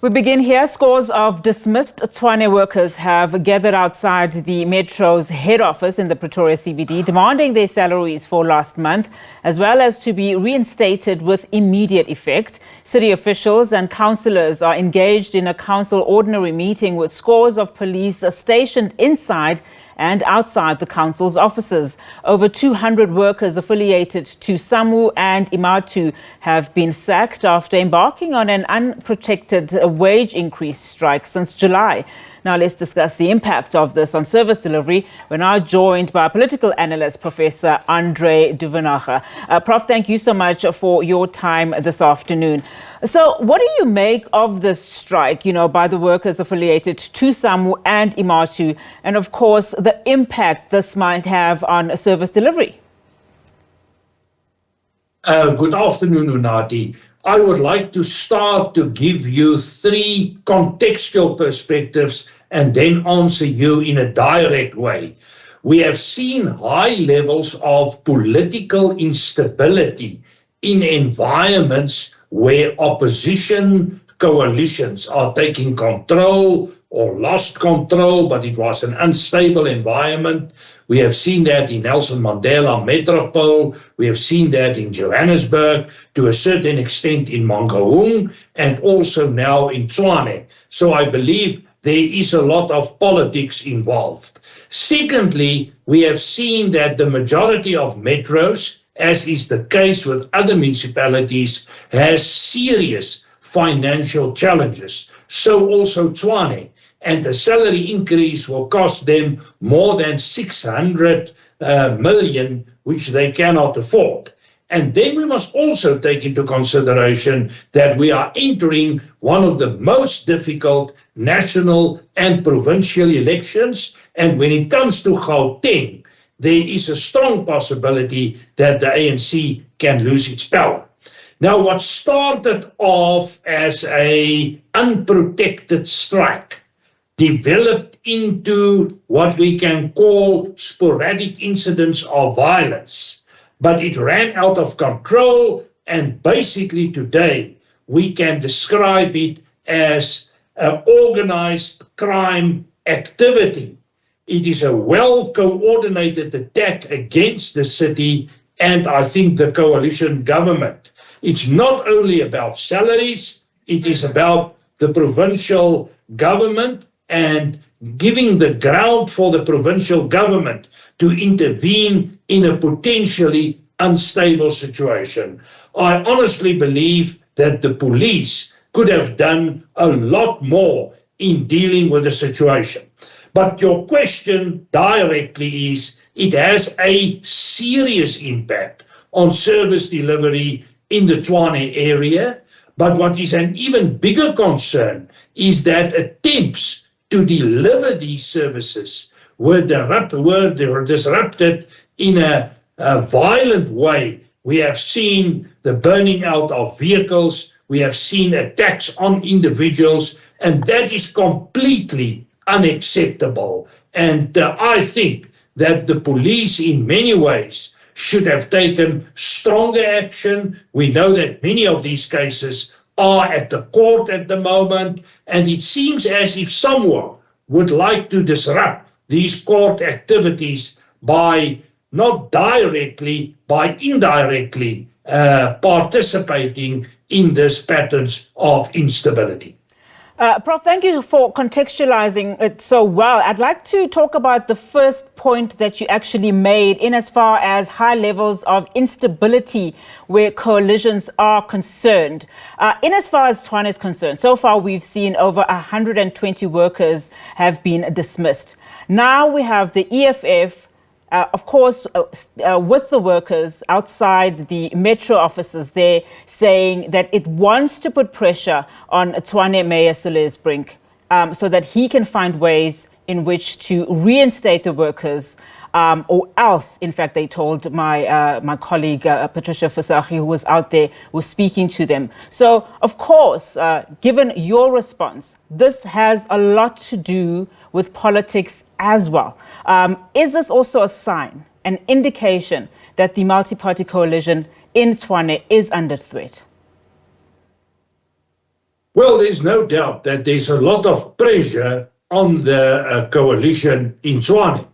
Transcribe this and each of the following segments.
We begin here. Scores of dismissed Tshwane workers have gathered outside the Metro's head office in the Pretoria CBD, demanding their salaries for last month, as well as to be reinstated with immediate effect. City officials and councillors are engaged in a council ordinary meeting with scores of police stationed inside and outside the council's offices. Over 200 workers affiliated to SAMU and Imatu have been sacked after embarking on an unprotected wage increase strike since July. Now let's discuss the impact of this on service delivery. We're now joined by political analyst, Prof André Duvenhage. Prof, thank you so much for your time this afternoon. So what do you make of this strike, by the workers affiliated to SAMU and Imatu, and of course the impact this might have on service delivery? Good afternoon, Unati. I would like to start to give you three contextual perspectives and then answer you in a direct way. We have seen high levels of political instability in environments where opposition coalitions are taking control or lost control, but it was an unstable environment. We have seen that in Nelson Mandela Metropole. We have seen that in Johannesburg, to a certain extent in Mangaung, and also now in Tshwane. So I believe there is a lot of politics involved. Secondly, we have seen that the majority of metros, as is the case with other municipalities, has serious financial challenges. So also Tshwane. And the salary increase will cost them more than 600 million, which they cannot afford. And then we must also take into consideration that we are entering one of the most difficult national and provincial elections. And when it comes to Gauteng, there is a strong possibility that the ANC can lose its power. Now, what started off as an unprotected strike developed into what we can call sporadic incidents of violence. But it ran out of control, and basically today we can describe it as an organized crime activity. It is a well-coordinated attack against the city and I think the coalition government. It's not only about salaries, it is about the provincial government and giving the ground for the provincial government to intervene in a potentially unstable situation. I honestly believe that the police could have done a lot more in dealing with the situation. But your question directly is, it has a serious impact on service delivery in the Tshwane area. But what is an even bigger concern is that attempts to deliver these services were disrupted in a violent way. We have seen the burning out of vehicles, we have seen attacks on individuals, and that is completely unacceptable. And I think that the police in many ways should have taken stronger action. We know that many of these cases are at the court at the moment, and it seems as if someone would like to disrupt these court activities by not directly, by indirectly participating in these patterns of instability. Prof, thank you for contextualizing it so well. I'd like to talk about the first point that you actually made in as far as high levels of instability where coalitions are concerned. In as far as Tshwane is concerned, so far we've seen over 120 workers have been dismissed. Now we have the EFF, of course, with the workers outside the metro offices there, saying that it wants to put pressure on Tshwane Mayor Celeste Brink so that he can find ways in which to reinstate the workers, or else, in fact, they told my colleague Patricia Fasaki, who was out there, was speaking to them. So, of course, given your response, this has a lot to do with politics as well. Is this also a sign, an indication that the multi-party coalition in Tshwane is under threat? Well, there's no doubt that there's a lot of pressure on the coalition in Tshwane.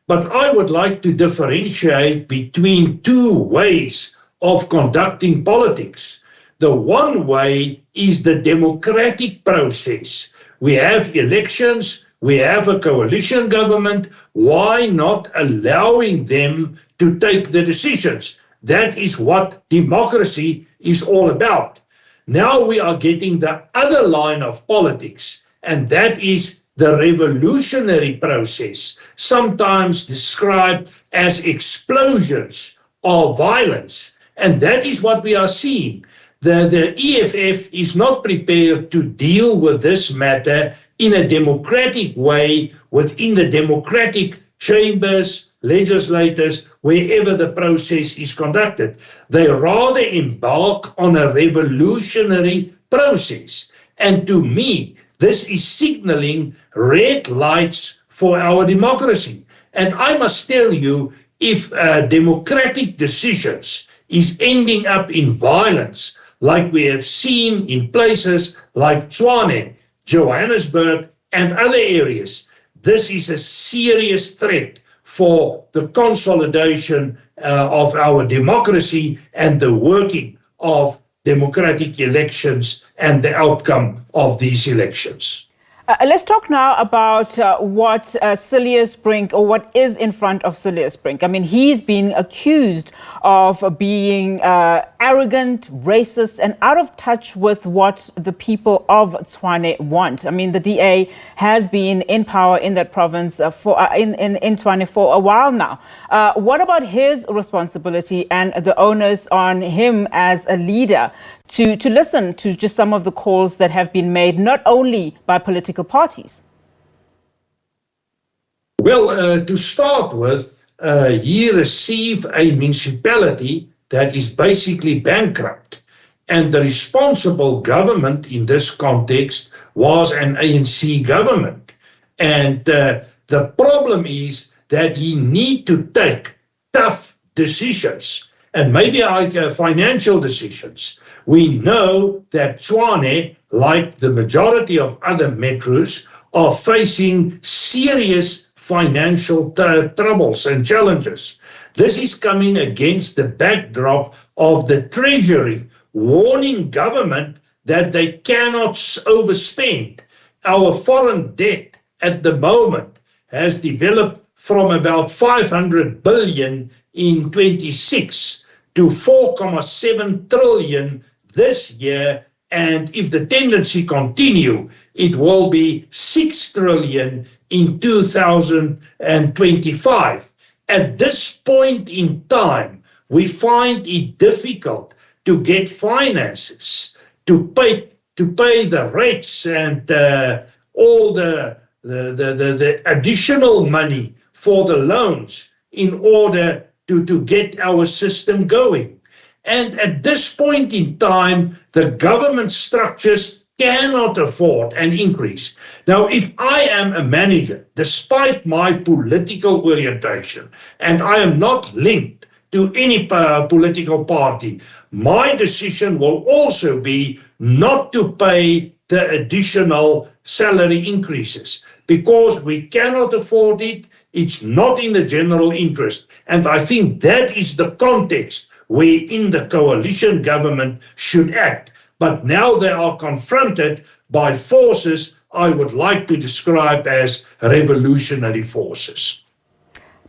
But I would like to differentiate between two ways of conducting politics. The one way is the democratic process. We have elections, we have a coalition government. Why not allowing them to take the decisions? That is what democracy is all about. Now we are getting the other line of politics, and that is the revolutionary process, sometimes described as explosions of violence. And that is what we are seeing. The EFF is not prepared to deal with this matter in a democratic way within the democratic chambers, legislators, wherever the process is conducted. They rather embark on a revolutionary process. And to me, this is signaling red lights for our democracy. And I must tell you, if democratic decisions is ending up in violence, like we have seen in places like Tshwane, Johannesburg, and other areas, this is a serious threat for the consolidation of our democracy and the working of democratic elections and the outcome of these elections. Let's talk now about what Cilius Brink, or what is in front of Cilius Brink. I mean, he's been accused of being arrogant, racist, and out of touch with what the people of Tshwane want. I mean, the DA has been in power in that province in Tshwane for a while now. What about his responsibility and the onus on him as a leader to listen to just some of the calls that have been made, not only by political parties? Well, to start with, he received a municipality that is basically bankrupt. And the responsible government in this context was an ANC government. And the problem is that he needs to take tough decisions, and maybe like financial decisions. We know that Tshwane, like the majority of other metros, are facing serious financial troubles and challenges. This is coming against the backdrop of the Treasury warning government that they cannot overspend. Our foreign debt at the moment has developed from about 500 billion in 26 to 4.7 trillion this year, and if the tendency continue, it will be 6 trillion in 2025. At this point in time, we find it difficult to get finances to pay the rates and all the additional money for the loans in order to get our system going. And at this point in time, the government structures cannot afford an increase. Now, if I am a manager, despite my political orientation, and I am not linked to any political party, my decision will also be not to pay the additional salary increases, because we cannot afford it. It's not in the general interest. And I think that is the context wherein the coalition government should act. But now they are confronted by forces I would like to describe as revolutionary forces.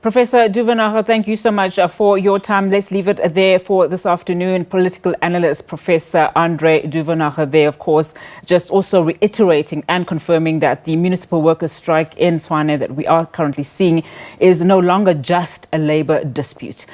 Professor Duvenhage, thank you so much for your time. Let's leave it there for this afternoon. Political analyst Professor André Duvenhage there, of course, just also reiterating and confirming that the municipal workers' strike in Tshwane that we are currently seeing is no longer just a labor dispute.